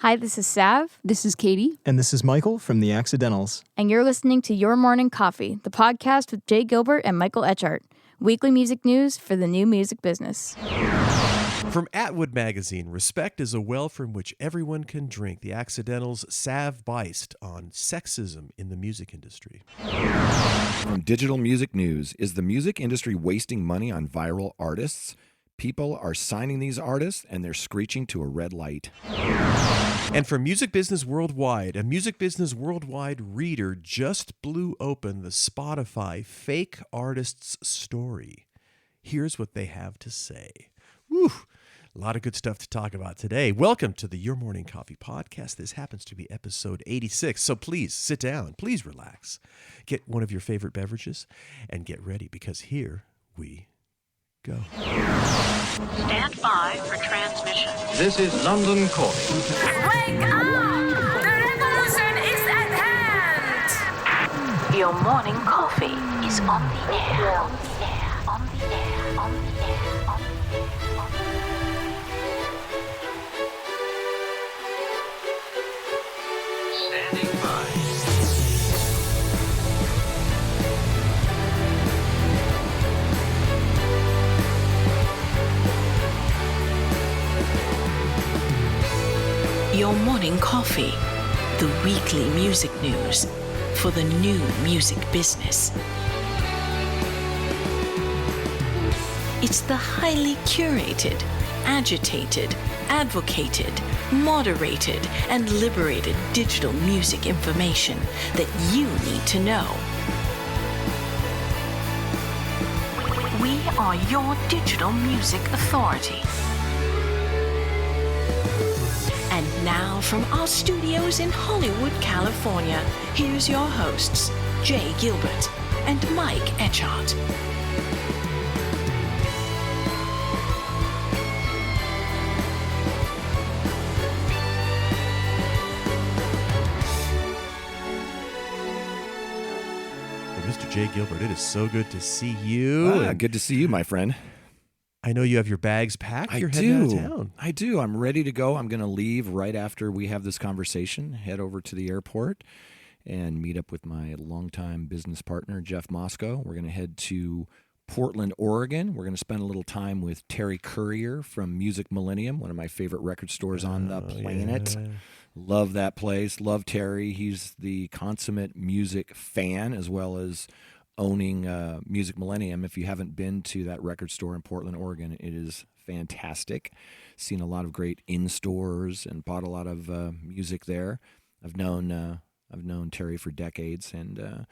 Hi, this is Sav. This is Katie. And this is Michael from The Accidentals. And you're listening to Your Morning Coffee, the podcast with Jay Gilbert and Michael Etchart. Weekly music news for the new music business. From Atwood magazine, respect is a well from which everyone can drink. The Accidentals' Sav Buist on sexism in the music industry. From Digital Music News, is the music industry wasting money on viral artists? People are signing these artists and they're screeching to a red light. And from Music Business Worldwide, a Music Business Worldwide reader just blew open the Spotify fake artists story. Here's what they have to say. Woo! A lot of good stuff to talk about today. Welcome to the Your Morning Coffee podcast. This happens to be episode 86, so please sit down, please relax. Get one of your favorite beverages and get ready because here we go. Stand by for transmission. This is London calling. Wake up! The revolution is at hand! Your morning coffee is on the air. On the air. On the air. On the air. On the air. Standing by. Your morning coffee, the weekly music news for the new music business. It's the highly curated, agitated, advocated, moderated, and liberated digital music information that you need to know. We are your digital music authority. And now from our studios in Hollywood, California, here's your hosts, Jay Gilbert and Mike Etchart. Well, Mr. Jay Gilbert, it is so good to see you. Good to see you, my friend. I know you have your bags packed. You're heading out of town. I do. I'm ready to go. I'm going to leave right after we have this conversation, head over to the airport and meet up with my longtime business partner, Jeff Moscow. We're going to head to Portland, Oregon. We're going to spend a little time with Terry Courier from Music Millennium, one of my favorite record stores on the planet. Yeah. Love that place. Love Terry. He's the consummate music fan as well as owning Music Millennium. If you haven't been to that record store in Portland, Oregon, it is fantastic. Seen a lot of great in-stores and bought a lot of music there. I've known Terry for decades, and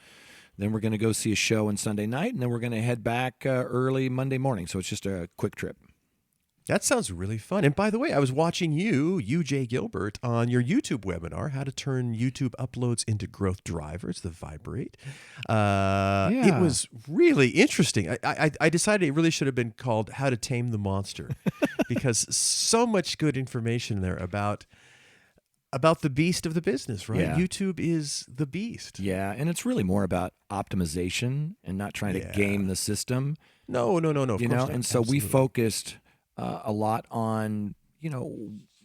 then we're going to go see a show on Sunday night, and then we're going to head back early Monday morning. So it's just a quick trip. That sounds really fun. And by the way, I was watching you, Jay Gilbert, on your YouTube webinar, how to turn YouTube uploads into growth drivers, the Vibrate. It was really interesting. I decided it really should have been called How to Tame the Monster because so much good information there about the beast of the business, right? Yeah. YouTube is the beast. Yeah, and it's really more about optimization and not trying to game the system. No. Of course not. And so we focused a lot on,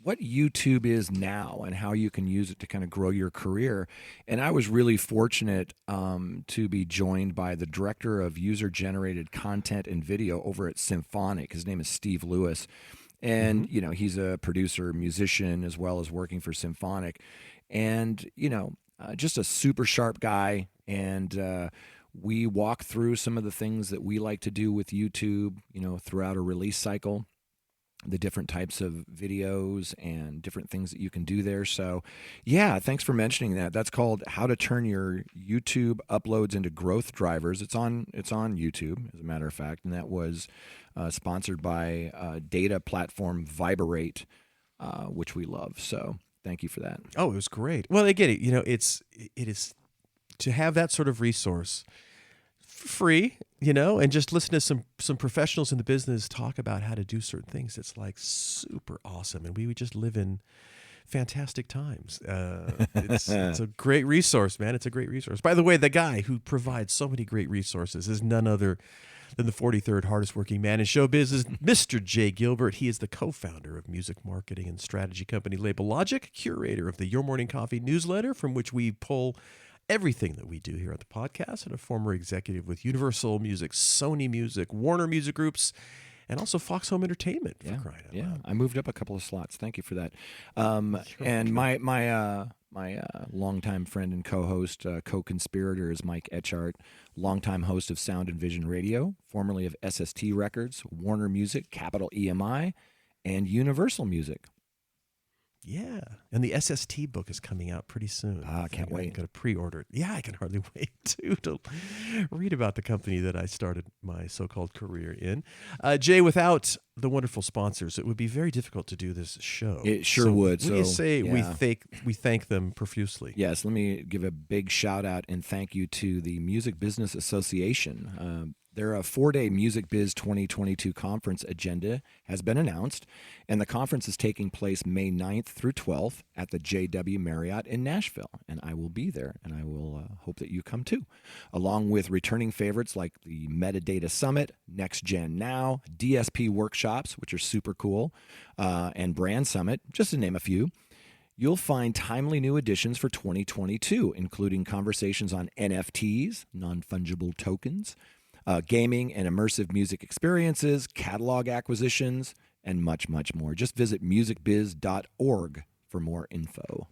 what YouTube is now and how you can use it to kind of grow your career. And I was really fortunate to be joined by the director of user-generated content and video over at Symphonic. His name is Steve Lewis. And, he's a producer, musician, as well as working for Symphonic. And, just a super sharp guy. And we walk through some of the things that we like to do with YouTube, throughout a release cycle. The different types of videos and different things that you can do there. So, thanks for mentioning that. That's called How to Turn Your YouTube Uploads into Growth Drivers. It's on YouTube, as a matter of fact, and that was sponsored by data platform Vibrate, which we love. So, thank you for that. Oh, it was great. Well, I get it. It is to have that sort of resource free, and just listen to some professionals in the business talk about how to do certain things. It's like super awesome. And we just live in fantastic times. It's a great resource, man. It's a great resource. By the way, the guy who provides so many great resources is none other Then the 43rd hardest working man in showbiz is Mr. Jay Gilbert. He is the co-founder of music marketing and strategy company Label Logic, curator of the Your Morning Coffee newsletter, from which we pull everything that we do here at the podcast, and a former executive with Universal Music, Sony Music, Warner Music Groups, and also Fox Home Entertainment, for crying out loud. I moved up a couple of slots. Thank you for that. And my longtime friend and co-host, co-conspirator is Mike Etchart, longtime host of Sound and Vision Radio, formerly of SST Records, Warner Music, Capital EMI, and Universal Music. Yeah, and the SST book is coming out pretty soon. I can't wait. I'm going to pre-order it. Yeah, I can hardly wait to read about the company that I started my so-called career in. Jay, without the wonderful sponsors, it would be very difficult to do this show. It sure would. What do you say we thank them profusely? Yes, let me give a big shout out and thank you to the Music Business Association. Their 4-day Music Biz 2022 conference agenda has been announced, and the conference is taking place May 9th through 12th at the JW Marriott in Nashville, and I will be there, and I will hope that you come too, along with returning favorites like the Metadata Summit, Next Gen Now, DSP workshops, which are super cool, and Brand Summit, just to name a few. You'll find timely new additions for 2022, including conversations on NFTs, non-fungible tokens, gaming and immersive music experiences, catalog acquisitions, and much, much more. Just visit musicbiz.org for more info.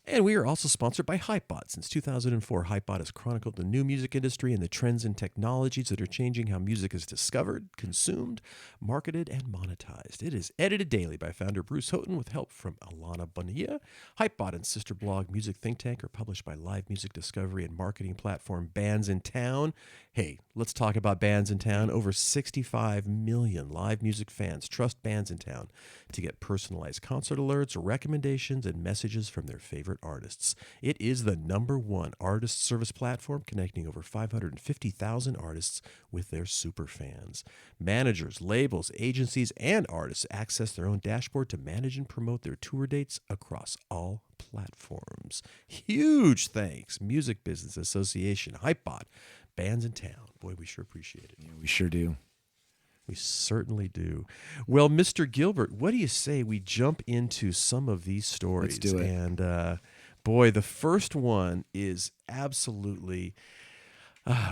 And we are also sponsored by Hypebot. Since 2004, Hypebot has chronicled the new music industry and the trends and technologies that are changing how music is discovered, consumed, marketed, and monetized. It is edited daily by founder Bruce Houghton with help from Alana Bonilla. Hypebot and sister blog Music Think Tank are published by live music discovery and marketing platform Bands in Town. Hey, let's talk about Bands in Town. Over 65 million live music fans trust Bands in Town to get personalized concert alerts, recommendations, and messages from their favorite artists. It is the #1 artist service platform connecting over 550,000 artists with their super fans. Managers, labels, agencies, and artists access their own dashboard to manage and promote their tour dates across all platforms. Huge thanks, Music Business Association, Hypebot, Bands in Town. Boy, we sure appreciate it. Yeah, we sure do. We certainly do. Well, Mr. Gilbert, what do you say we jump into some of these stories? Let's do it. And boy, the first one is absolutely.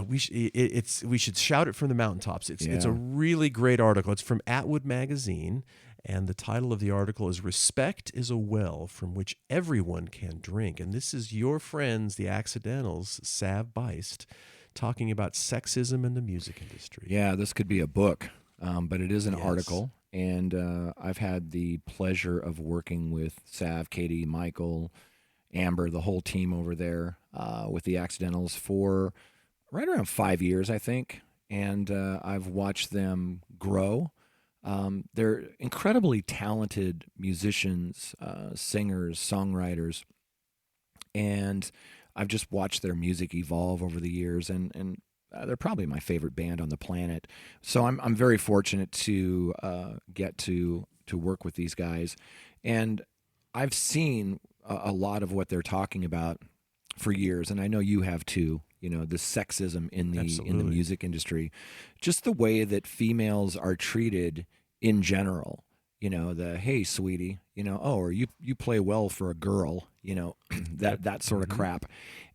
We should shout it from the mountaintops. It's a really great article. It's from Atwood magazine, and the title of the article is "Respect is a Well from Which Everyone Can Drink." And this is your friends, the Accidentals, Sav Buist, talking about sexism in the music industry. Yeah, this could be a book, but it is an article. And I've had the pleasure of working with Sav, Katie, Michael, Amber, the whole team over there with the Accidentals for right around 5 years, I think. And I've watched them grow. They're incredibly talented musicians, singers, songwriters. And I've just watched their music evolve over the years, and they're probably my favorite band on the planet. So I'm very fortunate to get to work with these guys, and I've seen a lot of what they're talking about for years, and I know you have too. You know, the sexism in the music industry, just the way that females are treated in general. You know, the hey, sweetie, you know, oh, or you play well for a girl, you know, that sort of crap.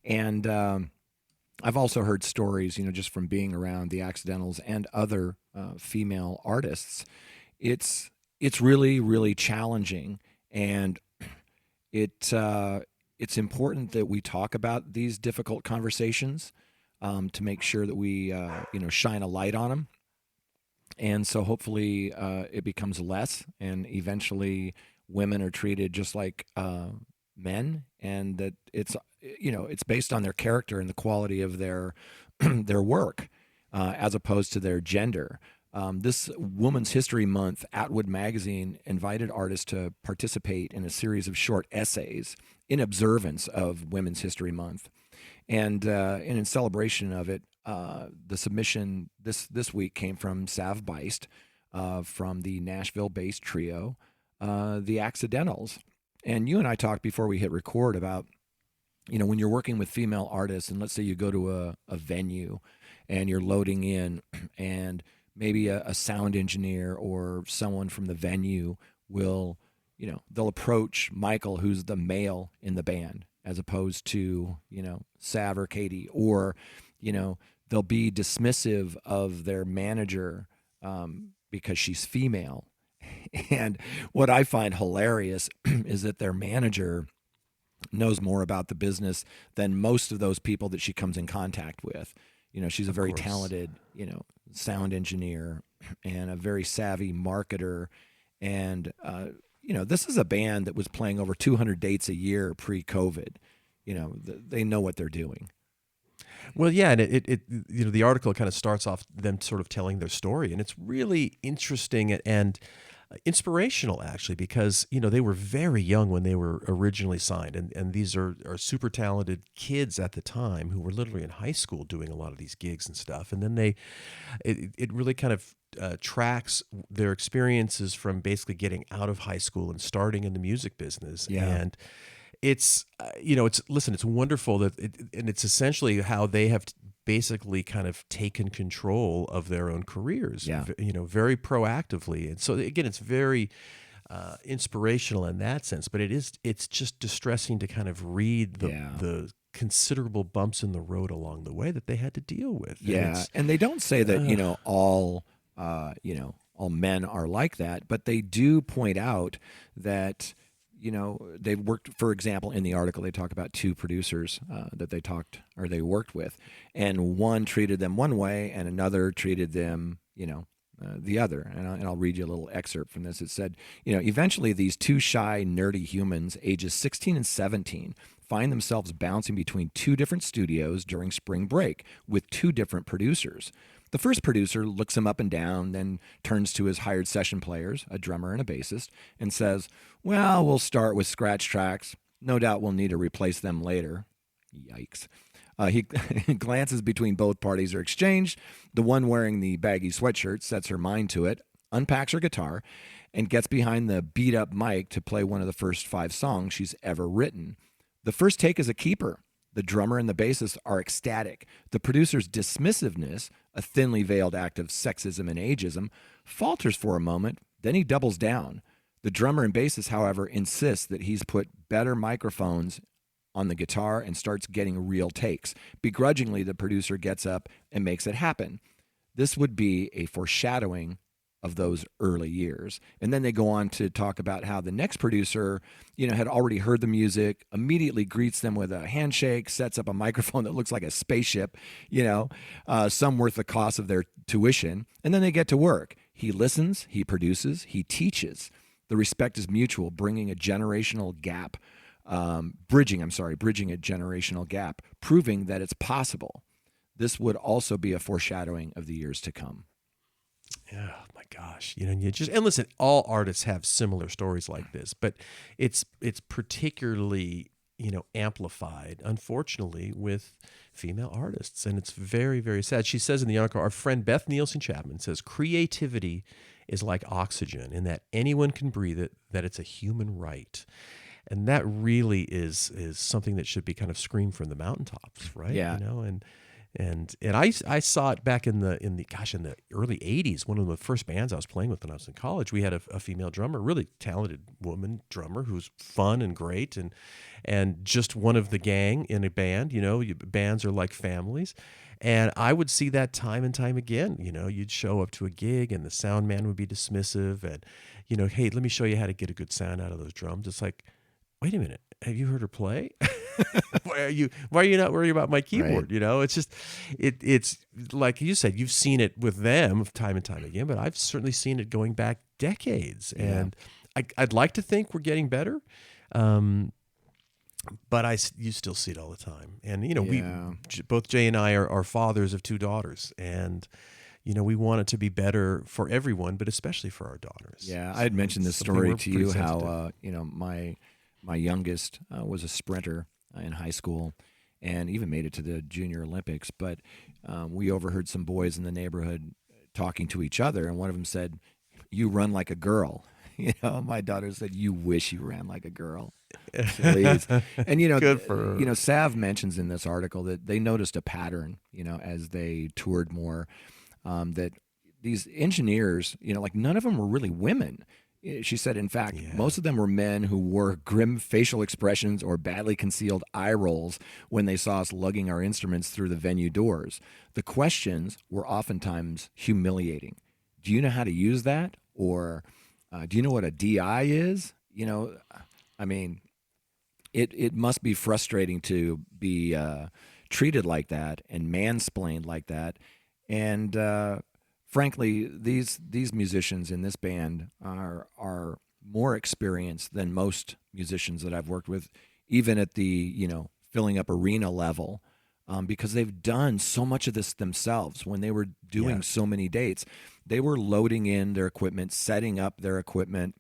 And I've also heard stories, you know, just from being around the Accidentals and other female artists. It's really, really challenging, and it's important that we talk about these difficult conversations to make sure that we shine a light on them. And so hopefully it becomes less, and eventually women are treated just like men, and that it's based on their character and the quality of their their work as opposed to their gender. This Women's History Month, Atwood magazine invited artists to participate in a series of short essays in observance of Women's History Month. And in celebration of it, the submission this week came from Sav Buist from the Nashville-based trio, the Accidentals. And you and I talked before we hit record about when you're working with female artists, and let's say you go to a venue and you're loading in, and maybe a sound engineer or someone from the venue will, they'll approach Michael, who's the male in the band, as opposed to, Sav or Katie, or, they'll be dismissive of their manager because she's female. And what I find hilarious is that their manager knows more about the business than most of those people that she comes in contact with. She's a very talented, sound engineer and a very savvy marketer. And, this is a band that was playing over 200 dates a year pre-COVID. They know what they're doing. Well, yeah, and it the article kind of starts off them sort of telling their story, and it's really interesting and inspirational, actually, because they were very young when they were originally signed, and these are super talented kids at the time who were literally in high school doing a lot of these gigs and stuff, and then it really kind of tracks their experiences from basically getting out of high school and starting in the music business. Yeah. And it's it's wonderful that and it's essentially how they have basically kind of taken control of their own careers, very proactively. And so again, it's very inspirational in that sense, but it's just distressing to kind of read the considerable bumps in the road along the way that they had to deal with. Yeah. And they don't say that, all men are like that, but they do point out that, they've worked, for example, in the article, they talk about two producers that they worked with, and one treated them one way and another treated them, the other. And I'll read you a little excerpt from this. It said, eventually these two shy, nerdy humans, ages 16 and 17, find themselves bouncing between two different studios during spring break with two different producers. The first producer looks him up and down, then turns to his hired session players, a drummer and a bassist, and says, well, we'll start with scratch tracks. No doubt we'll need to replace them later. Yikes. He glances between both parties are exchanged. The one wearing the baggy sweatshirt sets her mind to it, unpacks her guitar, and gets behind the beat-up mic to play one of the first 5 songs she's ever written. The first take is a keeper. The drummer and the bassist are ecstatic. The producer's dismissiveness, a thinly veiled act of sexism and ageism, falters for a moment, then he doubles down. The drummer and bassist, however, insist that he's put better microphones on the guitar and starts getting real takes. Begrudgingly, the producer gets up and makes it happen. This would be a foreshadowing of those early years. And then they go on to talk about how the next producer, had already heard the music, immediately greets them with a handshake, sets up a microphone that looks like a spaceship, some worth the cost of their tuition. And then they get to work. He listens, he produces, he teaches. The respect is mutual, bridging a generational gap, proving that it's possible. This would also be a foreshadowing of the years to come. Oh my gosh. You just, and listen, all artists have similar stories like this, but it's particularly, amplified, unfortunately, with female artists. And it's very, very sad. She says in the article, our friend Beth Nielsen Chapman says, creativity is like oxygen in that anyone can breathe it, that it's a human right. And that really is something that should be kind of screamed from the mountaintops, right? Yeah. And I saw it back in the early 80s. One of the first bands I was playing with when I was in college, we had a female drummer, really talented woman drummer who's fun and great and just one of the gang in a band. Bands are like families. And I would see that time and time again. You'd show up to a gig and the sound man would be dismissive and, hey, let me show you how to get a good sound out of those drums. It's like, wait a minute, have you heard her play? Why are you not worried about my keyboard? Right. It's just it's like you said, you've seen it with them time and time again, but I've certainly seen it going back decades. Yeah. And I'd like to think we're getting better. But you still see it all the time. And, we both Jay and I are fathers of 2 daughters, and we want it to be better for everyone, but especially for our daughters. Yeah, I had mentioned this story to you how my youngest was a sprinter in high school and even made it to the Junior Olympics. But we overheard some boys in the neighborhood talking to each other, and one of them said, "You run like a girl." My daughter said, "You wish you ran like a girl." Please. And Good for her. Sav mentions in this article that they noticed a pattern, as they toured more, that these engineers, like none of them were really women. She said, in fact, most of them were men who wore grim facial expressions or badly concealed eye rolls when they saw us lugging our instruments through the venue doors. The questions were oftentimes humiliating. Do you know how to use that? Or do you know what a DI is? It must be frustrating to be treated like that and mansplained like that. And frankly, these musicians in this band are more experienced than most musicians that I've worked with, even at the filling up arena level, because they've done so much of this themselves. When they were doing so many dates, they were loading in their equipment, setting up their equipment.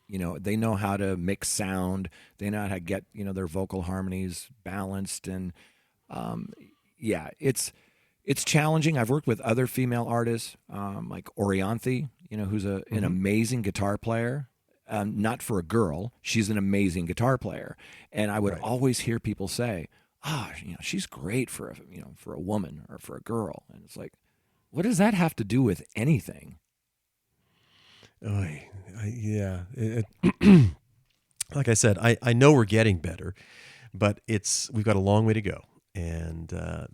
They know how to mix sound. They know how to get their vocal harmonies balanced, and it's challenging. I've worked with other female artists, like Orianthi, who's an amazing guitar player. Not for a girl, she's an amazing guitar player. And I would always hear people say, she's great for a woman or for a girl. And it's like, what does that have to do with anything? Like I said, I know we're getting better, but we've got a long way to go. And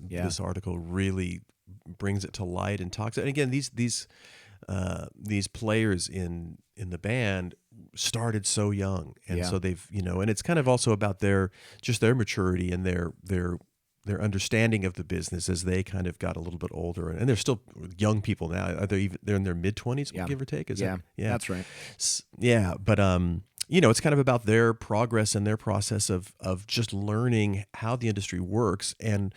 this article really brings it to light and talks. And again, these players in the band started so young, and so they've and it's kind of also about their maturity and their understanding of the business as they kind of got a little bit older, and they're still young people now. They're in their mid-20s, give or take. That's right. Yeah, but it's kind of about their progress and their process of just learning how the industry works and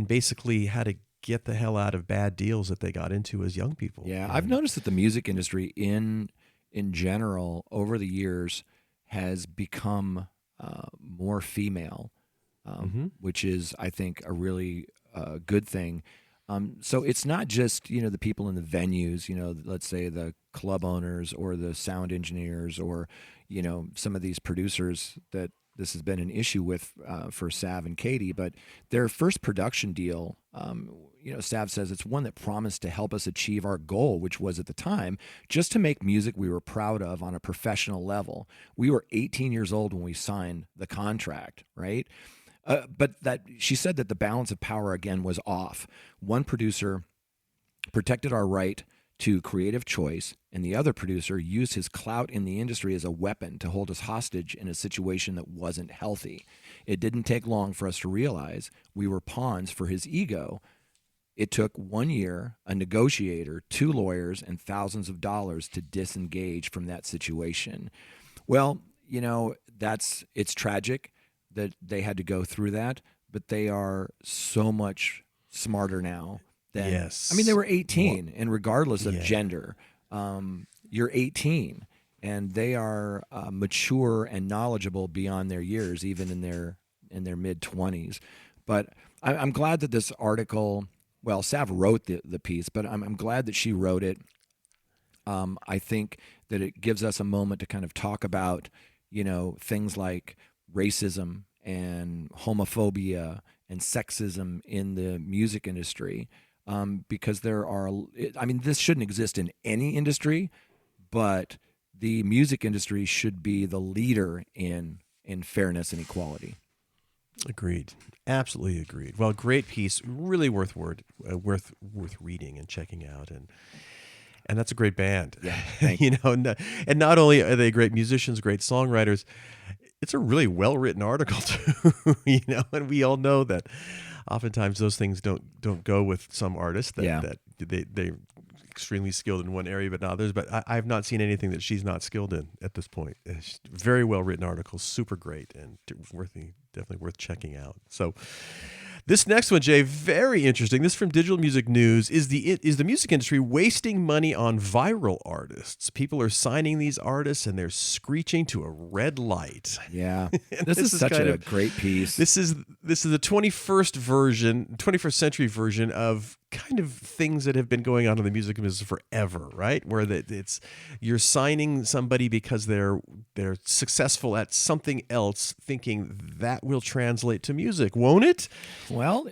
basically how to get the hell out of bad deals that they got into as young people. Yeah, I've noticed that the music industry in general over the years has become more female, which is, I think, a really good thing. So it's not just, the people in the venues, let's say the club owners or the sound engineers or, some of these producers that this has been an issue with for Sav and Katie, but their first production deal, Sav says it's one that promised to help us achieve our goal, which was at the time just to make music we were proud of on a professional level. We were 18 years old when we signed the contract, right? But that she said that the balance of power again was off. One producer protected our right to creative choice, and the other producer used his clout in the industry as a weapon to hold us hostage in a situation that wasn't healthy. It didn't take long for us to realize we were pawns for his ego. It took 1 year, a negotiator, 2 lawyers, and thousands of dollars to disengage from that situation. Well, it's tragic that they had to go through that, but they are so much smarter now. They were 18, and regardless of gender, you're 18, and they are mature and knowledgeable beyond their years, even in their mid-20s. But I'm glad that this article, well, Sav wrote the piece, but I'm glad that she wrote it. I think that it gives us a moment to kind of talk about, things like racism and homophobia and sexism in the music industry. Because this shouldn't exist in any industry, but the music industry should be the leader in fairness and equality. Agreed. Absolutely agreed. Well, great piece, really worth reading and checking out, and that's a great band. Yeah, thank you. And not only are they great musicians, great songwriters, it's a really well-written article too. And we all know that oftentimes those things don't go with some artists that they're extremely skilled in one area but not others. But I've not seen anything that she's not skilled in at this point. It's very well-written article, super great, and definitely worth checking out. So this next one, Jay, very interesting. This is from Digital Music News. Is the music industry wasting money on viral artists? People are signing these artists and they're screeching to a red light. Yeah. This is such a great piece. This is the 21st century version of kind of things that have been going on in the music business forever, right? Where you're signing somebody because they're successful at something else, thinking that will translate to music, won't it? Well,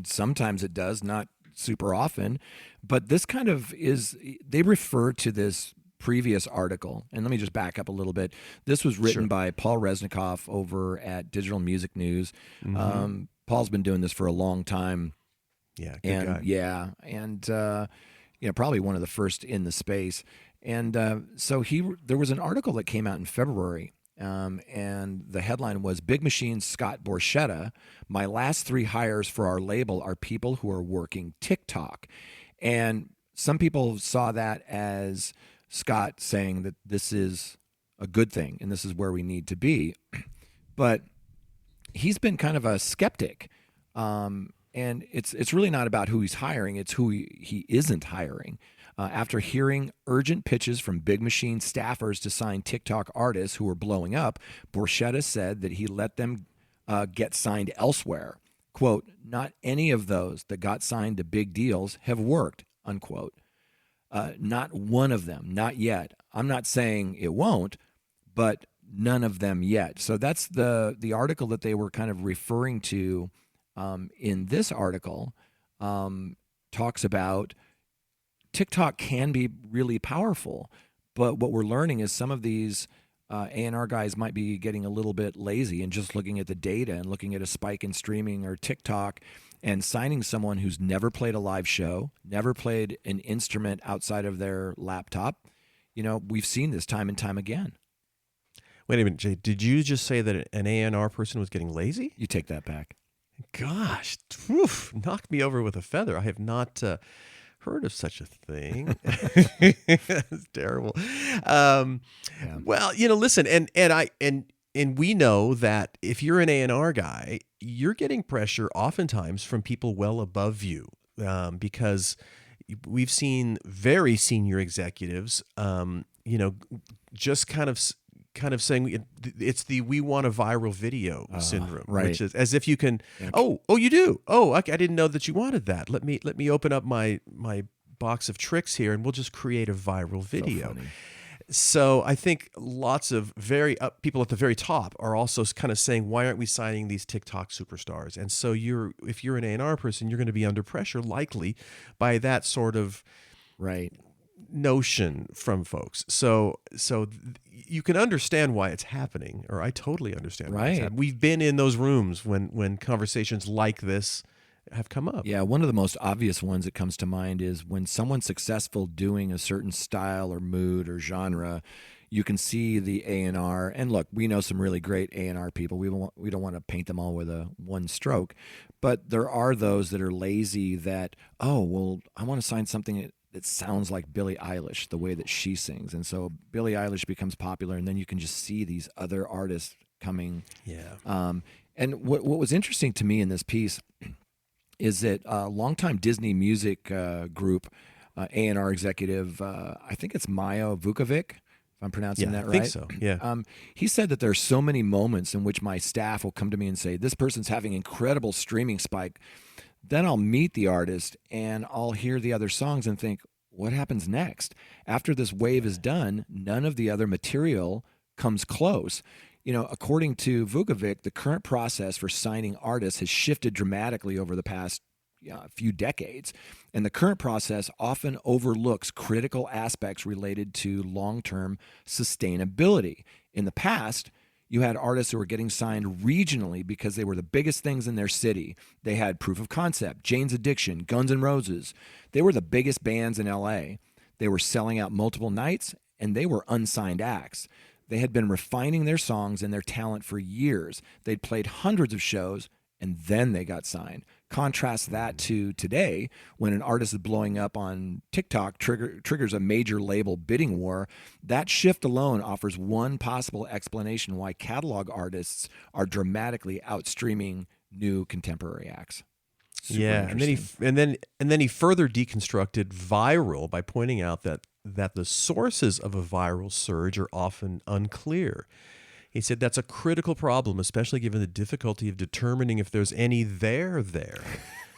sometimes it does, not super often, but this kind of they refer to this previous article, and let me just back up a little bit. This was written by Paul Resnikoff over at Digital Music News. Paul's been doing this for a long time. Yeah, good guy. And probably one of the first in the space. And so there was an article that came out in February, and the headline was "Big Machine's Scott Borchetta. My last 3 hires for our label are people who are working TikTok." And some people saw that as Scott saying that this is a good thing and this is where we need to be. But he's been kind of a skeptic. And it's really not about who he's hiring. It's who he isn't hiring. After hearing urgent pitches from Big Machine staffers to sign TikTok artists who were blowing up, Borchetta said that he let them get signed elsewhere. Quote, "Not any of those that got signed to big deals have worked," unquote. Not one of them, not yet. I'm not saying it won't, but none of them yet. So that's the article that they were kind of referring to. In this article, talks about TikTok can be really powerful, but what we're learning is some of these A&R guys might be getting a little bit lazy and just looking at the data and looking at a spike in streaming or TikTok and signing someone who's never played a live show, never played an instrument outside of their laptop. We've seen this time and time again. Wait a minute, Jay. Did you just say that an A&R person was getting lazy? You take that back. Gosh, knocked me over with a feather. I have not heard of such a thing. That's terrible. Well, listen, and we know that if you're an A&R guy, you're getting pressure oftentimes from people well above you, because we've seen very senior executives, just kind of saying it's the "we want a viral video" syndrome, right. Which is as if you can. Oh, you do. Oh, I didn't know that you wanted that. Let me open up my box of tricks here, and we'll just create a viral video. So I think lots of people at the very top are also kind of saying, why aren't we signing these TikTok superstars? And so if you're an A&R person, you're going to be under pressure, likely by that sort of notion from folks. So you can understand why it's happening, or I totally understand why it's happening. We've been in those rooms when conversations like this have come up. Yeah, one of the most obvious ones that comes to mind is when someone's successful doing a certain style or mood or genre, you can see the A&R. And look, we know some really great A&R people. We don't want to paint them all with one stroke, but there are those that are lazy that, I want to sign something that sounds like Billie Eilish, the way that she sings. And so Billie Eilish becomes popular, and then you can just see these other artists coming. Yeah. And what was interesting to me in this piece is that a longtime Disney music group A&R executive, I think it's Mayo Vukovic, if I'm pronouncing that right. I think so, yeah. He said that there's so many moments in which my staff will come to me and say, this person's having incredible streaming spike. Then I'll meet the artist and I'll hear the other songs and think, what happens next? After this wave is done, none of the other material comes close. According to Vukovic, the current process for signing artists has shifted dramatically over the past few decades. And the current process often overlooks critical aspects related to long-term sustainability. In the past, you had artists who were getting signed regionally because they were the biggest things in their city. They had Proof of Concept, Jane's Addiction, Guns N' Roses. They were the biggest bands in LA. They were selling out multiple nights, and they were unsigned acts. They had been refining their songs and their talent for years. They'd played hundreds of shows, and then they got signed. Contrast that to today, when an artist is blowing up on TikTok, triggers a major label bidding war. That shift alone offers one possible explanation why catalog artists are dramatically outstreaming new contemporary acts. Super and then he further deconstructed viral by pointing out that the sources of a viral surge are often unclear. He said that's a critical problem, especially given the difficulty of determining if there's any there.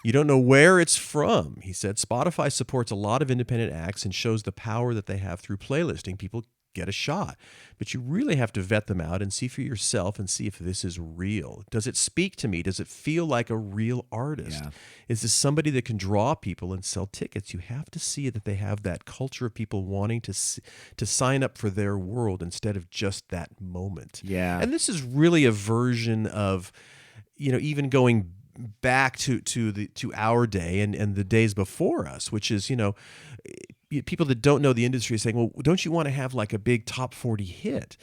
You don't know where it's from. He said Spotify supports a lot of independent acts and shows the power that they have through playlisting. People get a shot, but you really have to vet them out and see for yourself and see if this is real. Does it speak to me? Does it feel like a real artist? Yeah. Is this somebody that can draw people and sell tickets? You have to see that they have that culture of people wanting to sign up for their world instead of just that moment. Yeah. And this is really a version of, even going back to our day and the days before us, which is, people that don't know the industry are saying, well, don't you want to have like a big top 40 hit?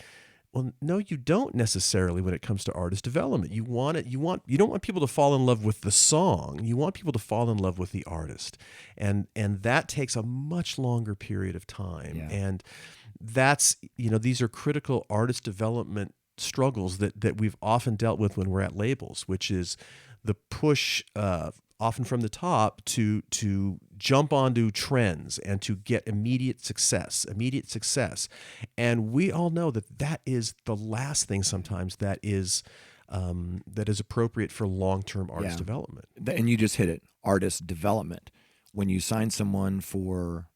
Well, no, you don't necessarily when it comes to artist development. You don't want people to fall in love with the song. You want people to fall in love with the artist. And that takes a much longer period of time. Yeah. And that's, these are critical artist development struggles that we've often dealt with when we're at labels, which is the push often from the top to jump onto trends and to get immediate success. And we all know that is the last thing sometimes that is appropriate for long-term artist development. And you just hit it, artist development. When you sign someone for,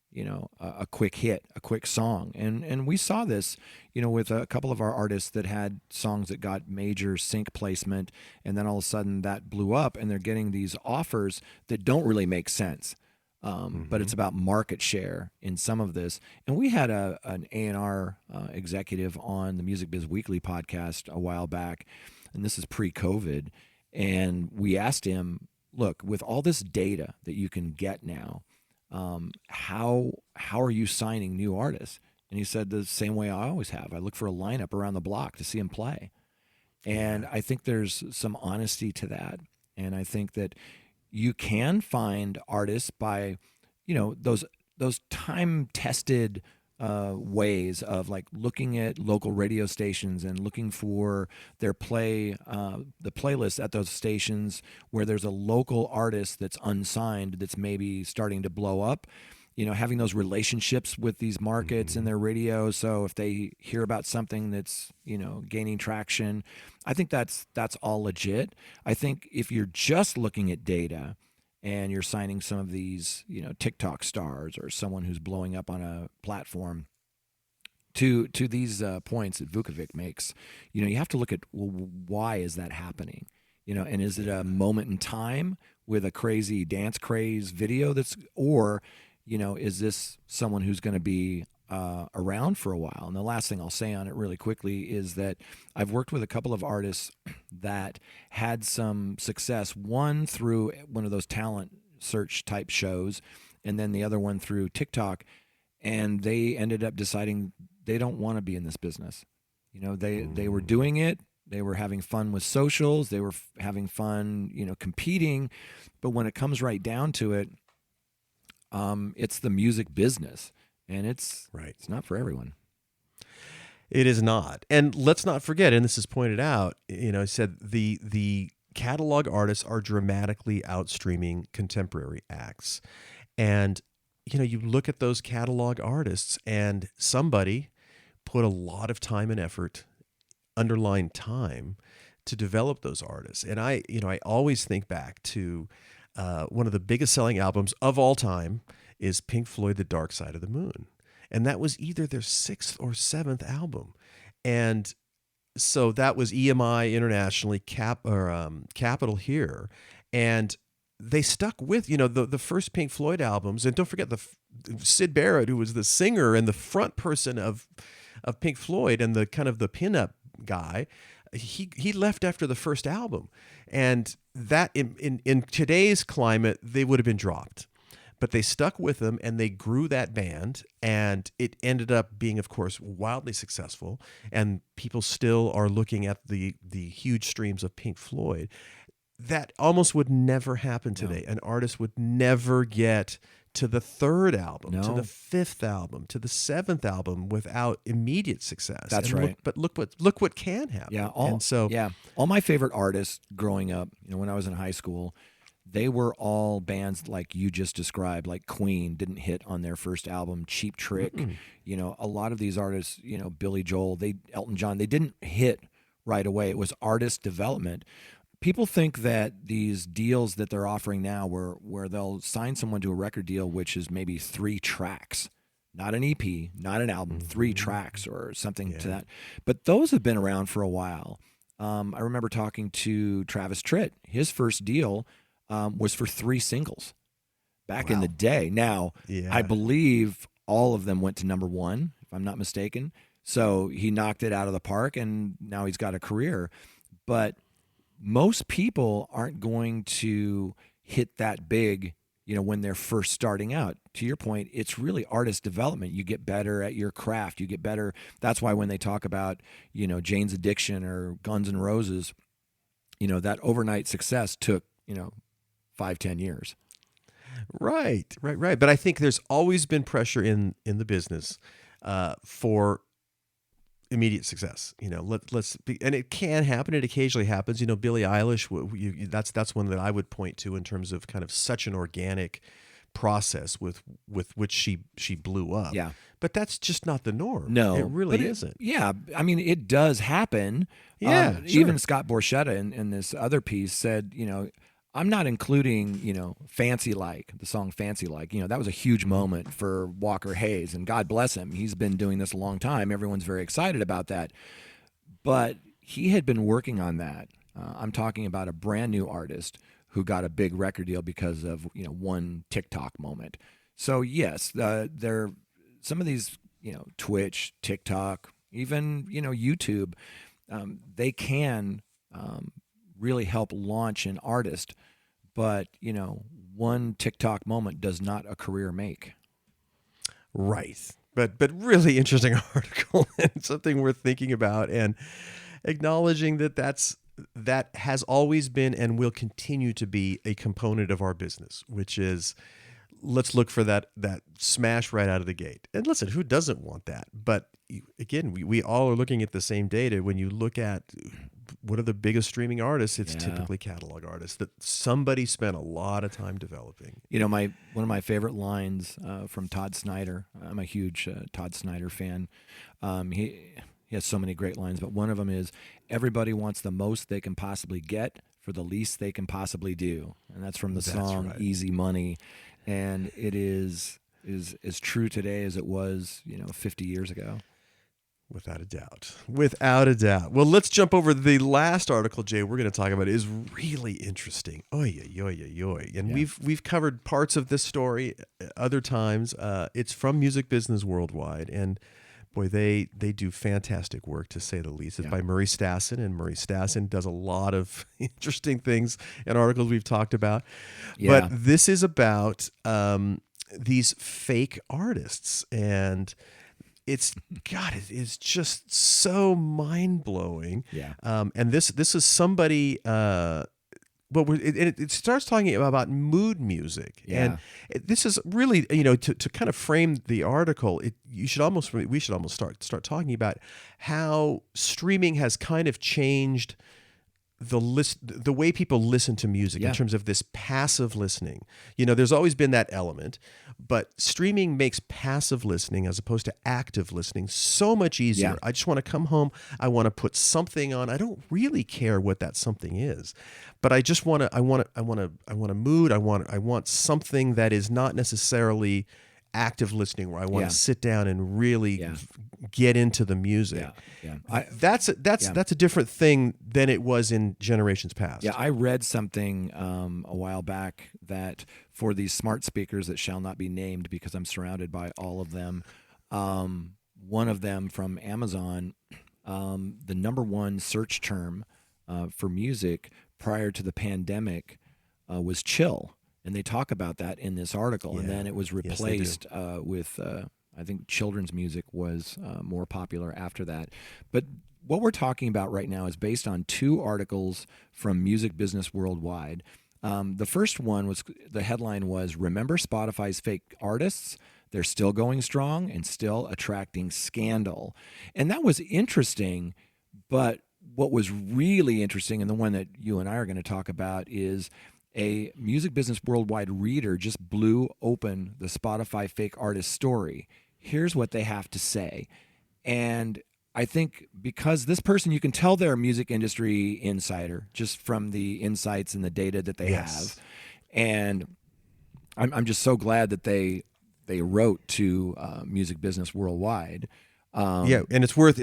a quick hit, a quick song. And we saw this, with a couple of our artists that had songs that got major sync placement, and then all of a sudden that blew up and they're getting these offers that don't really make sense. But it's about market share in some of this. And we had an A&R executive on the Music Biz Weekly podcast a while back, and this is pre-COVID, and we asked him, look, with all this data that you can get now, how are you signing new artists? And he said, the same way I always have. I look for a lineup around the block to see them play. And I think there's some honesty to that. And I think that you can find artists by, those time-tested ways of like looking at local radio stations and looking for their the playlists at those stations where there's a local artist that's unsigned that's maybe starting to blow up. Having those relationships with these markets and their radio. So if they hear about something that's, gaining traction, I think that's all legit. I think if you're just looking at data and you're signing some of these, TikTok stars or someone who's blowing up on a platform, to these points that Vukovic makes, you have to look at, well, why is that happening? And is it a moment in time with a crazy dance craze video or is this someone who's going to be around for a while? And the last thing I'll say on it really quickly is that I've worked with a couple of artists that had some success, one through one of those talent search type shows, and then the other one through TikTok, and they ended up deciding they don't want to be in this business. They were doing it. They were having fun with socials. They were having fun, competing. But when it comes right down to it, it's the music business, and it's not for everyone. It is not. And let's not forget, and this is pointed out, I said the catalog artists are dramatically outstreaming contemporary acts. And, you look at those catalog artists and somebody put a lot of time and effort, underlined time, to develop those artists. And I always think back to one of the biggest selling albums of all time is Pink Floyd, The Dark Side of the Moon. And that was either their 6th or 7th album. And so that was EMI internationally, Capitol here. And they stuck with, the first Pink Floyd albums. And don't forget Syd Barrett, who was the singer and the front person of Pink Floyd and the kind of the pinup guy, he left after the first album. And that in today's climate, they would have been dropped. But they stuck with them and they grew that band, and it ended up being, of course, wildly successful. And people still are looking at the huge streams of Pink Floyd. That almost would never happen today. No. An artist would never get to the 3rd album, to the 5th album, to the 7th album without immediate success. That's right. Look what can happen. Yeah. All my favorite artists growing up, when I was in high school, they were all bands like you just described, like Queen didn't hit on their first album, Cheap Trick. A lot of these artists, Billy Joel, Elton John, they didn't hit right away. It was artist development. people think that these deals that they're offering now, where they'll sign someone to a record deal, which is maybe 3 tracks, not an EP, not an album, 3 tracks or something to that. But those have been around for a while. I remember talking to Travis Tritt. His first deal was for 3 singles back in the day. Now, I believe all of them went to number 1, if I'm not mistaken. So he knocked it out of the park, and now he's got a career. But most people aren't going to hit that big, when they're first starting out. To your point, it's really artist development. You get better at your craft. You get better. That's why when they talk about, Jane's Addiction or Guns N' Roses, that overnight success took, 5-10 years. Right. But I think there's always been pressure in the business for immediate success. Let's be, and it can happen. It occasionally happens. Billie Eilish. That's one that I would point to in terms of kind of such an organic process with which she blew up. Yeah. But that's just not the norm. No, it really isn't. Yeah, I mean, it does happen. Yeah, sure. Even Scott Borchetta in this other piece said, I'm not including, Fancy Like, the song Fancy Like. That was a huge moment for Walker Hayes, and God bless him. He's been doing this a long time. Everyone's very excited about that. But he had been working on that. I'm talking about a brand new artist who got a big record deal because of, one TikTok moment. So, yes, there some of these, Twitch, TikTok, even, YouTube, they can really help launch an artist, but one TikTok moment does not a career make. Right. But really interesting article and something worth thinking about, and acknowledging that has always been and will continue to be a component of our business, which is, let's look for that smash right out of the gate. And listen, who doesn't want that? But again, we all are looking at the same data. When you look at what are the biggest streaming artists, it's typically catalog artists that somebody spent a lot of time developing. One of my favorite lines from Todd Snyder. I'm a huge Todd Snyder fan. He has so many great lines, but one of them is, everybody wants the most they can possibly get for the least they can possibly do. And that's from the song Easy Money. And it is as true today as it was, 50 years ago. Without a doubt. Well, let's jump over the last article, Jay, we're going to talk about. It is really interesting. Oy. And we've covered parts of this story other times. It's from Music Business Worldwide, and boy, they do fantastic work, to say the least. It's by Murray Stassen, and Murray Stassen does a lot of interesting things in articles we've talked about. Yeah. But this is about these fake artists, and it is just so mind-blowing. Yeah. And this is somebody. It starts talking about mood music, and this is really, to kind of frame the article. We should almost start talking about how streaming has kind of changed the way people listen to music in terms of this passive listening. There's always been that element, but streaming makes passive listening as opposed to active listening so much easier. Yeah. I just want to come home. I want to put something on. I don't really care what that something is, but I just want to. I want a mood. I want something that is not necessarily active listening, where I want to sit down and really get into the music. That's a different thing than it was in generations past. Yeah, I read something a while back that for these smart speakers that shall not be named because I'm surrounded by all of them, one of them from Amazon, the number one search term for music prior to the pandemic was chill. And they talk about that in this article. And then it was replaced with, I think children's music was more popular after that. But what we're talking about right now is based on 2 articles from Music Business Worldwide. The first one was, the headline was, "Remember Spotify's fake artists? They're still going strong and still attracting scandal." And that was interesting. But what was really interesting, and the one that you and I are going to talk about, is a Music Business Worldwide reader just blew open the Spotify fake artist story. Here's what they have to say. And I think because this person, you can tell they're a music industry insider just from the insights and the data that they have. And I'm just so glad that they wrote to Music Business Worldwide. And it's worth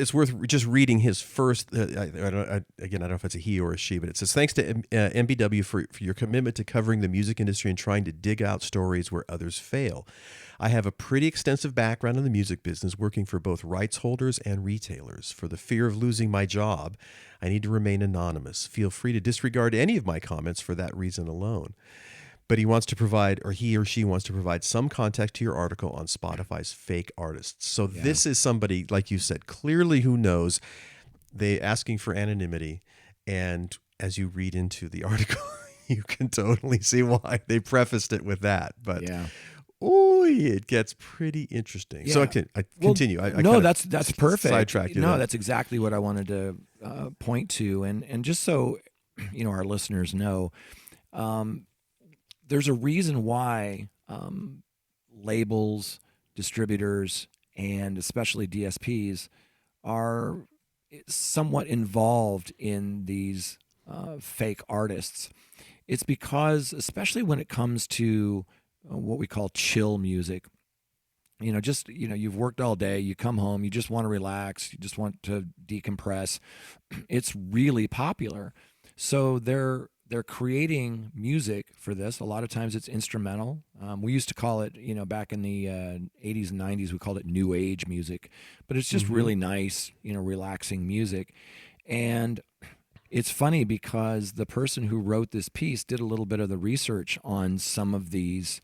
just reading his first. I don't know if it's a he or a she, but it says, "Thanks to MBW for your commitment to covering the music industry and trying to dig out stories where others fail. I have a pretty extensive background in the music business, working for both rights holders and retailers. For the fear of losing my job, I need to remain anonymous. Feel free to disregard any of my comments for that reason alone." But he wants to provide, or he or she wants to provide, some context to your article on Spotify's fake artists. So this is somebody, like you said, clearly who knows. They asking for anonymity, and as you read into the article, you can totally see why they prefaced it with that. But it gets pretty interesting. So I continue. That's perfect. Sidetracked you. No, that's exactly what I wanted to point to, and just so our listeners know. There's a reason why labels, distributors, and especially DSPs are somewhat involved in these fake artists. It's because, especially when it comes to what we call chill music, you've worked all day, you come home, you just want to relax, you just want to decompress. It's really popular. So they're creating music for this. A lot of times it's instrumental. We used to call it, back in the 80s and 90s, we called it new age music, but it's just really nice, relaxing music. And it's funny because the person who wrote this piece did a little bit of the research on some of these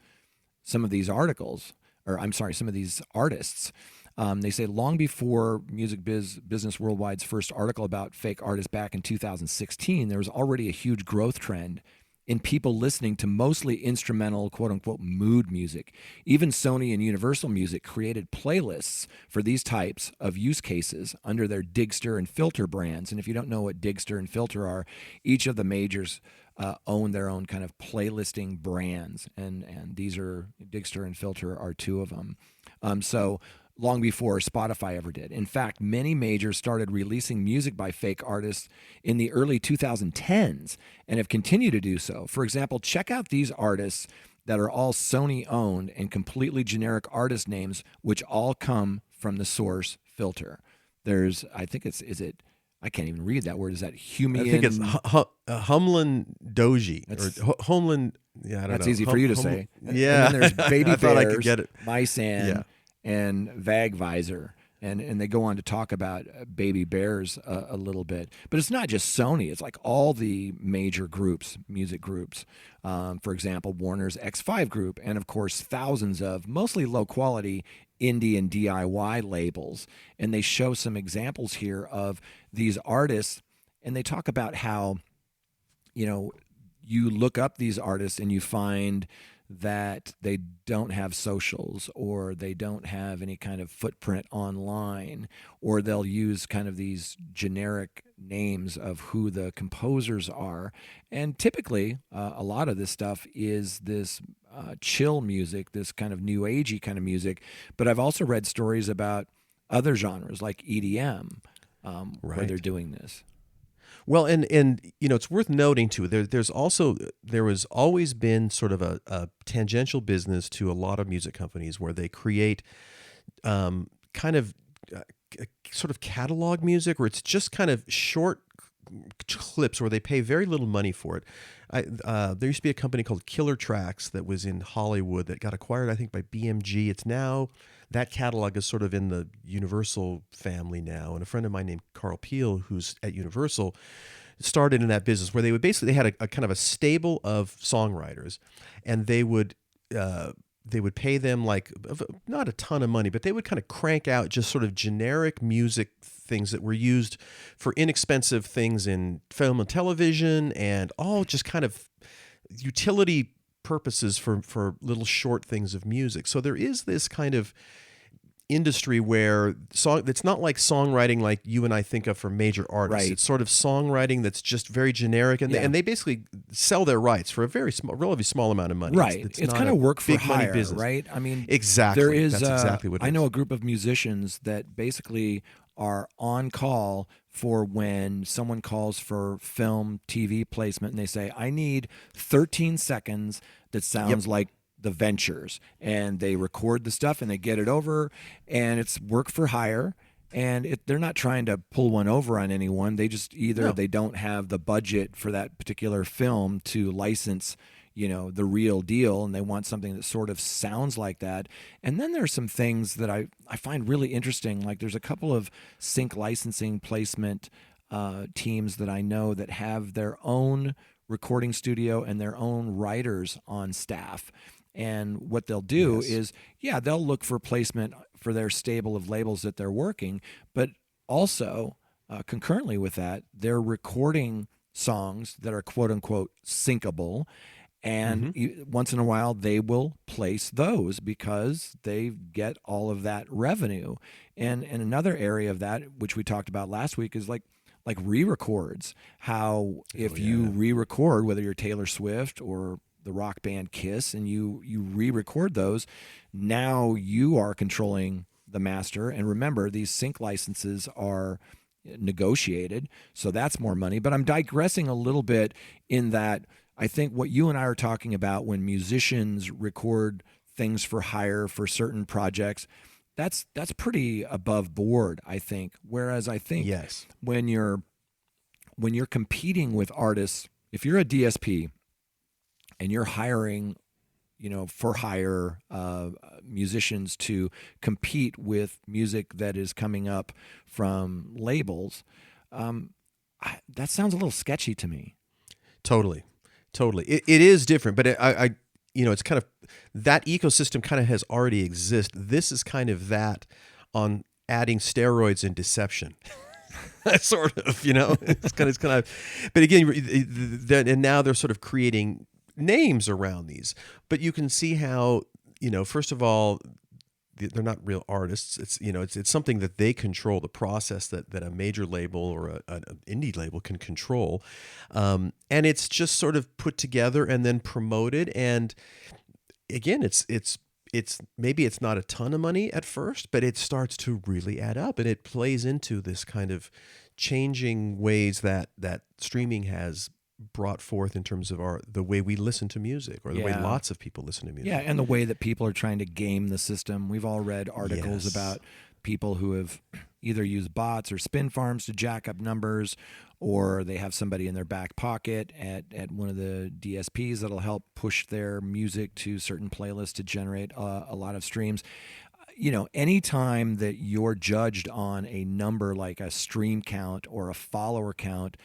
articles, some of these artists. They say long before Music Business Worldwide's first article about fake artists back in 2016, there was already a huge growth trend in people listening to mostly instrumental, quote-unquote, mood music. Even Sony and Universal Music created playlists for these types of use cases under their Digster and Filter brands. And if you don't know what Digster and Filter are, each of the majors own their own kind of playlisting brands. And these are, Digster and Filter are two of them. So long before Spotify ever did. In fact, many majors started releasing music by fake artists in the early 2010s and have continued to do so. For example, check out these artists that are all Sony-owned and completely generic artist names, which all come from the source Filter. There's, I think I can't even read that word. Is that Humian? I think it's Humlin Doji or Homeland. Yeah, I don't know. That's easy for you to say. Yeah. And then there's Baby I thought Bears, I could get it. Mysan, and Vagvisor. And they go on to talk about Baby Bears a little bit. But it's not just Sony. It's like all the major groups, music groups. For example, Warner's X5 group. And, of course, thousands of mostly low-quality indie and DIY labels. And they show some examples here of these artists. And they talk about how, you look up these artists and you find that they don't have socials, or they don't have any kind of footprint online, or they'll use kind of these generic names of who the composers are. And typically, a lot of this stuff is this chill music, this kind of new agey kind of music. But I've also read stories about other genres like EDM, where they're doing this. Well, and it's worth noting too. There was always been sort of a tangential business to a lot of music companies where they create kind of sort of catalog music, where it's just kind of short clips where they pay very little money for it. There used to be a company called Killer Tracks that was in Hollywood that got acquired, I think, by BMG. It's now, that catalog is sort of in the Universal family now. And a friend of mine named Carl Peel, who's at Universal, started in that business where they had a kind of a stable of songwriters, and they would pay them like not a ton of money, but they would kind of crank out just sort of generic music things that were used for inexpensive things in film and television, and all just kind of utility purposes for little short things of music. So there is this kind of industry where it's not like songwriting like you and I think of for major artists. Right. It's sort of songwriting that's just very generic, and they basically sell their rights for a very relatively small amount of money. Right. It's kind of work for hire, business. Right? I mean, exactly. There is. That's exactly what it is. I know a group of musicians that basically are on call for when someone calls for film, TV placement, and they say, I need 13 seconds that sounds like The Ventures. And they record the stuff and they get it over, and it's work for hire. And they're not trying to pull one over on anyone. They just either they don't have the budget for that particular film to license, the real deal, and they want something that sort of sounds like that. And then there's some things that I find really interesting. Like there's a couple of sync licensing placement teams that I know that have their own recording studio and their own writers on staff. And what they'll do is, they'll look for placement for their stable of labels that they're working, but also concurrently with that, they're recording songs that are quote unquote syncable. And once in a while, they will place those because they get all of that revenue. And another area of that, which we talked about last week, is like re-records. How if you re-record, whether you're Taylor Swift or the rock band Kiss, and you re-record those, now you are controlling the master. And remember, these sync licenses are negotiated, so that's more money. But I'm digressing a little bit in that I think what you and I are talking about when musicians record things for hire for certain projects, that's pretty above board, I think. Whereas I think when you're competing with artists, if you're a DSP and you're hiring, for hire musicians to compete with music that is coming up from labels, that sounds a little sketchy to me. Totally. It is different, but I it's kind of, that ecosystem kind of has already exist. This is kind of that on adding steroids and deception. Sort of, it's kind of, but again, and now they're sort of creating names around these, but you can see how, first of all, they're not real artists. It's something that they control, the process that a major label or an indie label can control. And it's just sort of put together and then promoted. And again, it's maybe it's not a ton of money at first, but it starts to really add up, and it plays into this kind of changing ways that streaming has brought forth in terms of the way we listen to music, or the way lots of people listen to music. Yeah, and the way that people are trying to game the system. We've all read articles about people who have either used bots or spin farms to jack up numbers, or they have somebody in their back pocket at one of the DSPs that'll help push their music to certain playlists to generate a lot of streams. Anytime that you're judged on a number like a stream count or a follower count,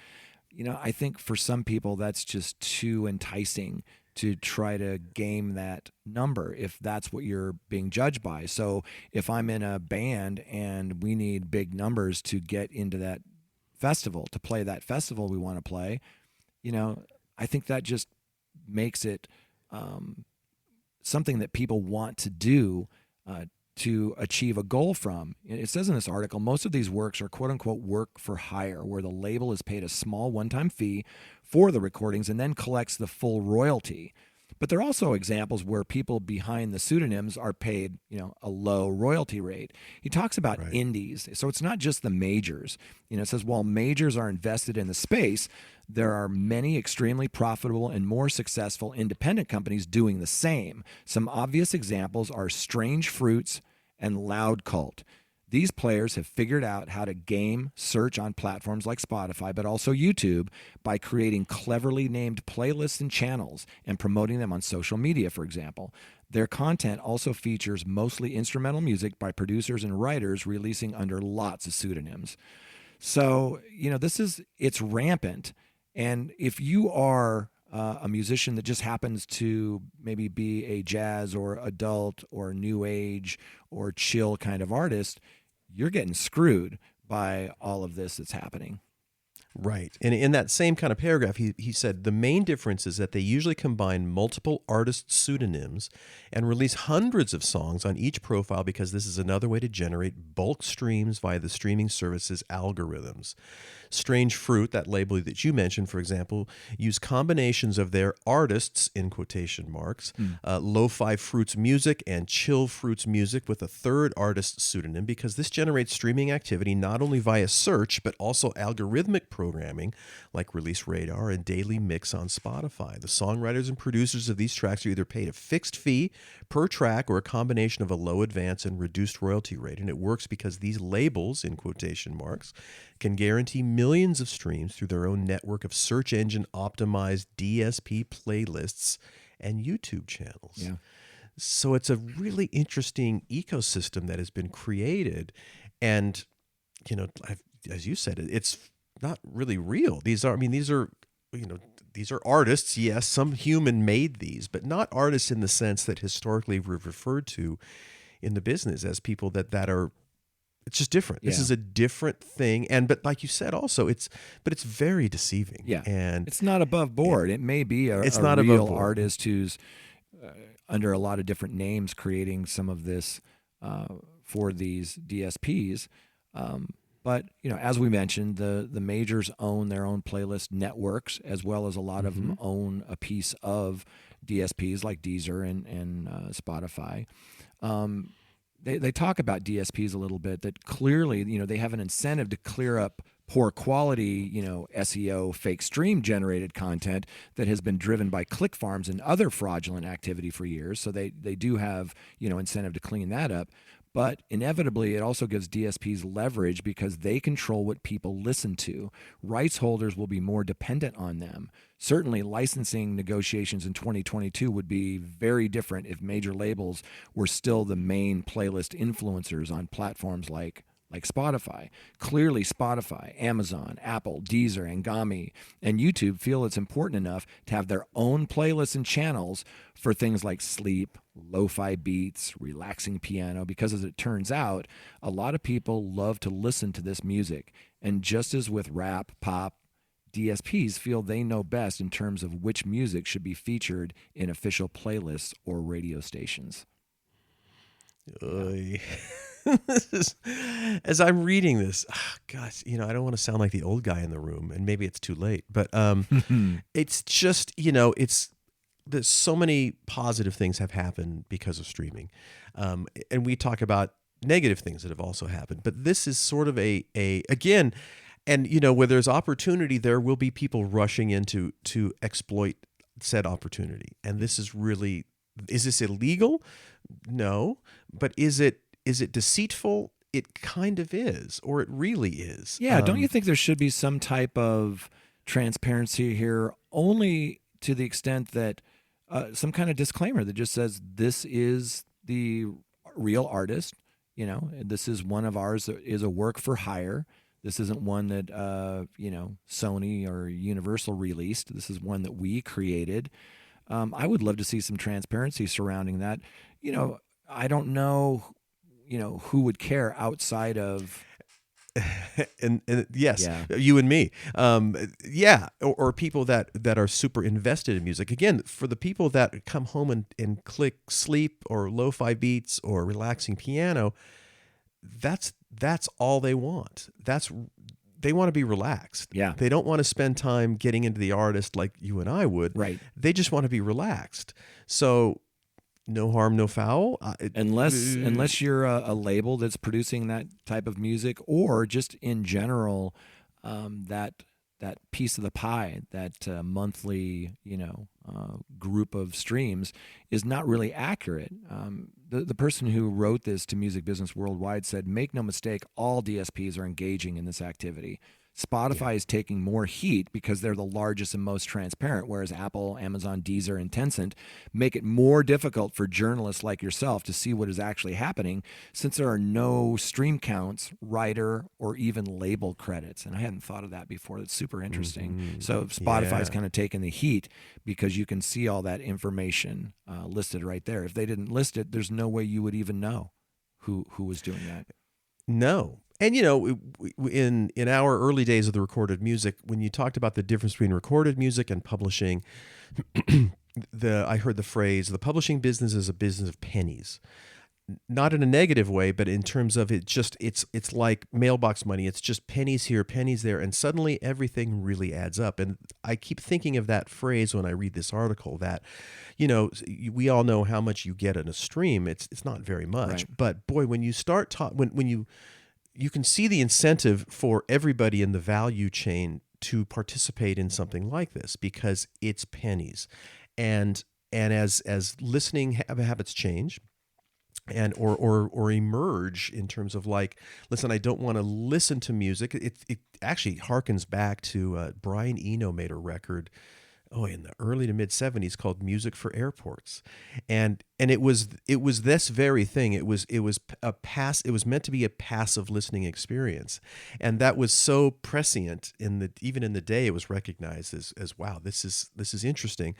I think for some people that's just too enticing to try to game that number if that's what you're being judged by. So if I'm in a band and we need big numbers to get into that festival, to play that festival we want to play, I think that just makes it something that people want to do to achieve a goal from. It says in this article, most of these works are quote unquote work for hire, where the label is paid a small one-time fee for the recordings and then collects the full royalty. But there are also examples where people behind the pseudonyms are paid, a low royalty rate. He talks about indies. So it's not just the majors. It says while majors are invested in the space, there are many extremely profitable and more successful independent companies doing the same. Some obvious examples are Strange Fruits and Loud Cult. These players have figured out how to game search on platforms like Spotify, but also YouTube, by creating cleverly named playlists and channels and promoting them on social media, for example. Their content also features mostly instrumental music by producers and writers releasing under lots of pseudonyms. So, it's rampant. And if you are a musician that just happens to maybe be a jazz or adult or new age or chill kind of artist, you're getting screwed by all of this that's happening. Right. And in that same kind of paragraph, he said the main difference is that they usually combine multiple artist pseudonyms and release hundreds of songs on each profile, because this is another way to generate bulk streams via the streaming service's algorithms. Strange Fruit, that label that you mentioned, for example, use combinations of their artists, in quotation marks, Lo-Fi Fruits Music and Chill Fruits Music with a third artist pseudonym, because this generates streaming activity not only via search, but also algorithmic programming like Release Radar and Daily Mix on Spotify. The songwriters and producers of these tracks are either paid a fixed fee per track or a combination of a low advance and reduced royalty rate. And it works because these labels, in quotation marks, can guarantee millions of streams through their own network of search engine optimized DSP playlists and YouTube channels. Yeah. So it's a really interesting ecosystem that has been created. And, as you said, it's not really real. These are artists. Yes, some human made these, but not artists in the sense that historically we've referred to in the business as people that are, it's just different. This is a different thing. But like you said, also it's very deceiving. Yeah. And it's not above board. It may be a real artist who's under a lot of different names creating some of this for these DSPs. But, as we mentioned, the majors own their own playlist networks, as well as a lot of them own a piece of DSPs like Deezer and Spotify. They talk about DSPs a little bit, that clearly, they have an incentive to clear up poor quality, SEO, fake stream generated content that has been driven by click farms and other fraudulent activity for years. So they do have, incentive to clean that up. But inevitably, it also gives DSPs leverage because they control what people listen to. Rights holders will be more dependent on them. Certainly, licensing negotiations in 2022 would be very different if major labels were still the main playlist influencers on platforms like Spotify. Clearly, Spotify, Amazon, Apple, Deezer, Angami, and YouTube feel it's important enough to have their own playlists and channels for things like sleep, lo-fi beats, relaxing piano, because as it turns out, a lot of people love to listen to this music. And just as with rap, pop, DSPs feel they know best in terms of which music should be featured in official playlists or radio stations. As I'm reading this, gosh, I don't want to sound like the old guy in the room, and maybe it's too late, but it's just, there's so many positive things have happened because of streaming. And we talk about negative things that have also happened, but this is sort of again, and where there's opportunity, there will be people rushing in to exploit said opportunity. And this is really, is this illegal? No. But is it deceitful? It kind of is, or it really is. Yeah, don't you think there should be some type of transparency here, only to the extent that some kind of disclaimer that just says this is the real artist, this is one of ours that is a work for hire. This isn't one that, Sony or Universal released. This is one that we created. I would love to see some transparency surrounding that. I don't know, who would care outside of... and yes, you and me. Or people that are super invested in music. Again, for the people that come home and click sleep or lo-fi beats or relaxing piano, that's all they want. They want to be relaxed. Yeah. They don't want to spend time getting into the artist like you and I would. Right. They just want to be relaxed. So no harm, no foul. Unless you're a label that's producing that type of music, or just in general, that piece of the pie, that monthly, group of streams is not really accurate. The person who wrote this to Music Business Worldwide said, "Make no mistake, all DSPs are engaging in this activity. Spotify is taking more heat because they're the largest and most transparent, whereas Apple, Amazon, Deezer, and Tencent make it more difficult for journalists like yourself to see what is actually happening, since there are no stream counts, writer, or even label credits." And I hadn't thought of that before. That's super interesting. So Spotify's kind of taking the heat because you can see all that information listed right there. If they didn't list it, there's no way you would even know who was doing that. No. And, in our early days of the recorded music, when you talked about the difference between recorded music and publishing, I heard the phrase, the publishing business is a business of pennies. not in a negative way, but in terms of it's like mailbox money. It's just pennies here, pennies there, and suddenly everything really adds up. And I keep thinking of that phrase when I read this article that, we all know how much you get in a stream. It's not very much, Right. but boy, when you start when you can see the incentive for everybody in the value chain to participate in something like this because it's pennies, and as listening habits change and or emerge in terms of like, listen, I don't want to listen to music. It actually harkens back to Brian Eno made a record in the early to mid 70s called Music for Airports. And it was this very thing. It was meant to be a passive listening experience. And that was so prescient even in the day it was recognized as wow, this is interesting.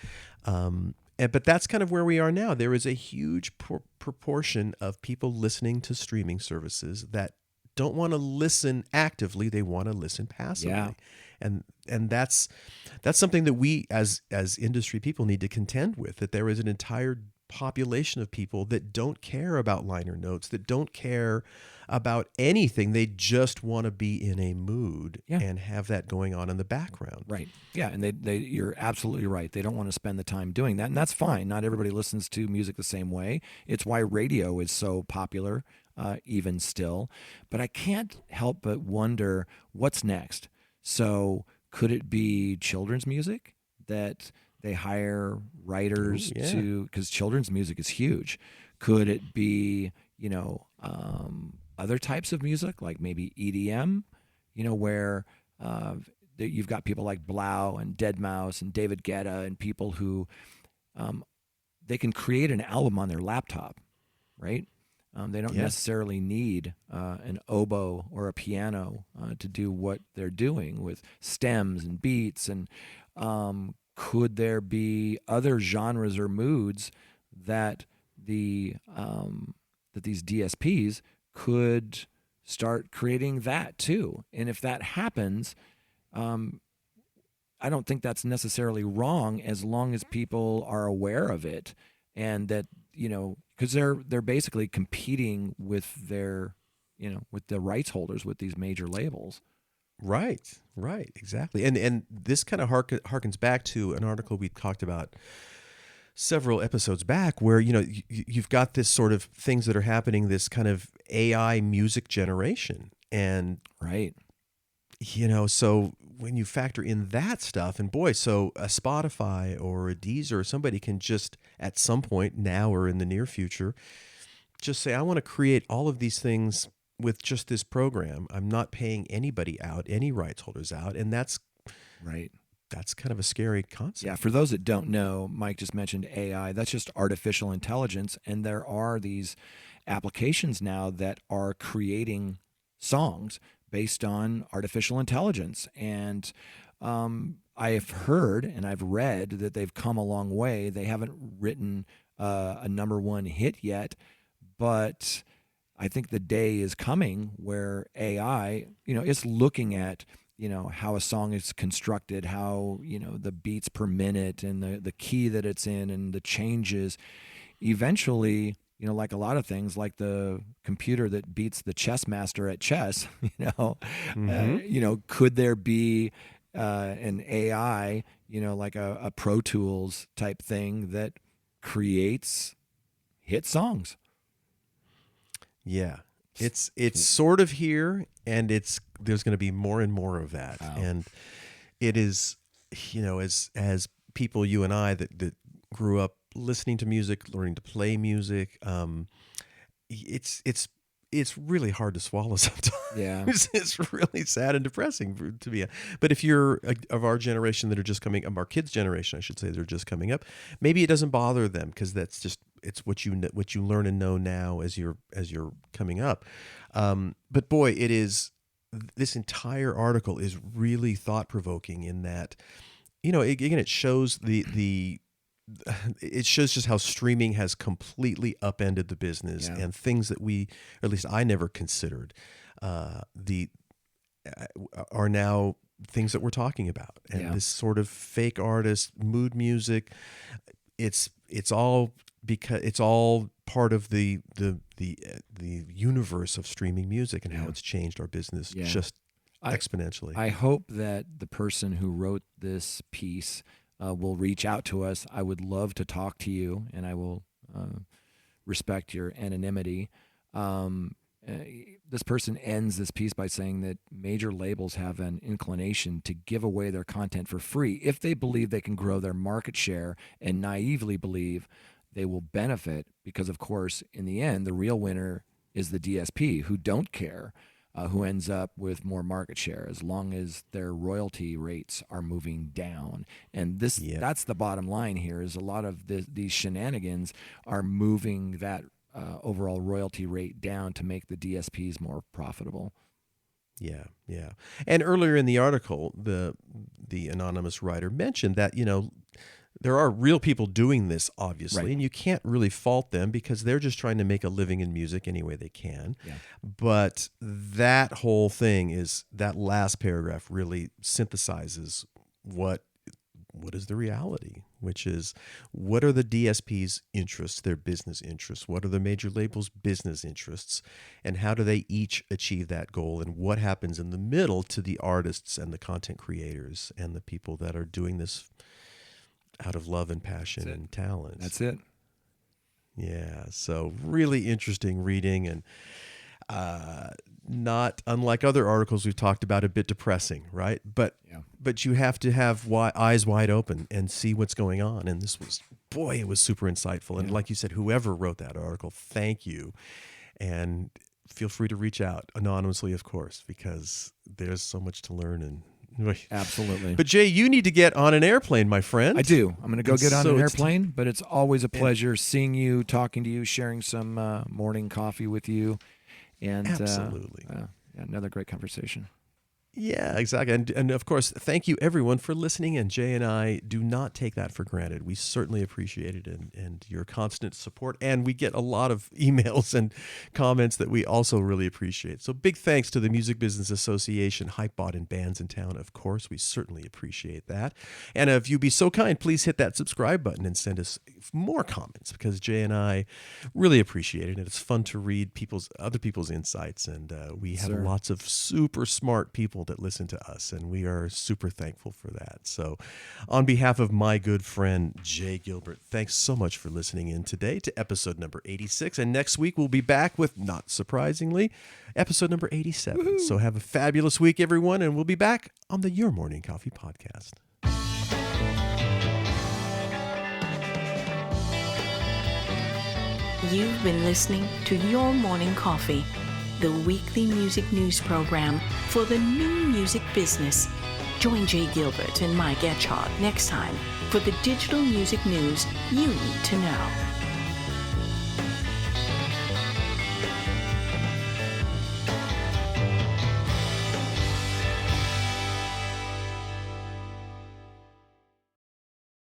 But that's kind of where we are now. There is a huge proportion of people listening to streaming services that don't want to listen actively. They want to listen passively. Yeah. And that's something that we as industry people need to contend with, that there is an entire population of people that don't care about liner notes, that don't care about anything. They just want to be in a mood and have that going on in the background. Right. Yeah, and you're absolutely right. They don't want to spend the time doing that, and that's fine. Not everybody listens to music the same way. It's why radio is so popular, even still. But I can't help but wonder what's next. So could it be children's music that they hire writers to, because children's music is huge. Could it be, other types of music, like maybe EDM, where you've got people like Blau and Deadmau5 and David Guetta and people who they can create an album on their laptop, right? They don't necessarily need an oboe or a piano to do what they're doing with stems and beats. And could there be other genres or moods that these DSPs could start creating that too? And if that happens, I don't think that's necessarily wrong, as long as people are aware of it, and that, because they're basically competing with their, with the rights holders, with these major labels. Right, exactly. And this kind of harkens back to an article we talked about several episodes back, where you've got this sort of things that are happening, this kind of AI music generation, and right, so when you factor in that stuff, and boy, so a Spotify or a Deezer or somebody can just at some point now or in the near future just say, I want to create all of these things with just this program. I'm not paying anybody out, any rights holders out, and that's right. That's kind of a scary concept. Yeah, for those that don't know, Mike just mentioned AI. That's just artificial intelligence, and there are these applications now that are creating songs based on artificial intelligence. And I have heard and I've read that they've come a long way. They haven't written a number one hit yet, but I think the day is coming where AI, is looking at, how a song is constructed, how, the beats per minute and the key that it's in and the changes. Eventually, like a lot of things, like the computer that beats the chess master at chess, could there be an AI, like a Pro Tools type thing that creates hit songs? Yeah. It's sort of here, and there's going to be more and more of that. Wow. And it is, as people, you and I that grew up listening to music, learning to play music, it's really hard to swallow sometimes. Yeah. It's really sad and depressing to be. But if you're of our generation that are just coming, of our kids' generation, I should say, they're just coming up, maybe it doesn't bother them, because that's just, it's what you learn and know now as you're coming up. But boy, this entire article is really thought provoking in that, again, it shows it shows just how streaming has completely upended the business, and things that we, or at least I never considered, are now things that we're talking about. And this sort of fake artist, mood music, it's all because it's all part of the universe of streaming music and how it's changed our business just exponentially. I hope that the person who wrote this piece will reach out to us. I would love to talk to you, and I will respect your anonymity. This person ends this piece by saying that major labels have an inclination to give away their content for free if they believe they can grow their market share and naively believe they will benefit because, of course, in the end, the real winner is the DSP who don't care, who ends up with more market share as long as their royalty rates are moving down. And that's the bottom line here is a lot of these shenanigans are moving that overall royalty rate down to make the DSPs more profitable. Yeah. And earlier in the article, the anonymous writer mentioned that, there are real people doing this, obviously, and you can't really fault them because they're just trying to make a living in music any way they can. Yeah. But that whole thing that last paragraph really synthesizes what is the reality, which is what are the DSP's interests, their business interests? What are the major labels' business interests? And how do they each achieve that goal? And what happens in the middle to the artists and the content creators and the people that are doing this out of love and passion and talent? That's it. Yeah. So really interesting reading and not unlike other articles we've talked about, a bit depressing, right? But you have to have eyes wide open and see what's going on. And this was, it was super insightful. And like you said, whoever wrote that article, thank you. And feel free to reach out anonymously, of course, because there's so much to learn and absolutely. But Jay, you need to get on an airplane, my friend. I do. I'm going to go get on an airplane, but it's always a pleasure seeing you, talking to you, sharing some morning coffee with you. And absolutely. Another great conversation. Yeah, exactly. And of course, thank you everyone for listening. And Jay and I do not take that for granted. We certainly appreciate it and your constant support. And we get a lot of emails and comments that we also really appreciate. So big thanks to the Music Business Association, Hypebot, and Bands in Town. Of course, we certainly appreciate that. And if you'd be so kind, please hit that subscribe button and send us more comments because Jay and I really appreciate it. And it's fun to read other people's insights. And we have lots of super smart people that listen to us, and we are super thankful for that. So on behalf of my good friend Jay Gilbert, thanks so much for listening in today to episode number 86, and next week we'll be back with, not surprisingly, episode number 87. Woo-hoo. So have a fabulous week, everyone, and we'll be back on the Your Morning Coffee podcast. You've been listening to Your Morning Coffee, the weekly music news program for the new music business. Join Jay Gilbert and Mike Etchart next time for the digital music news you need to know.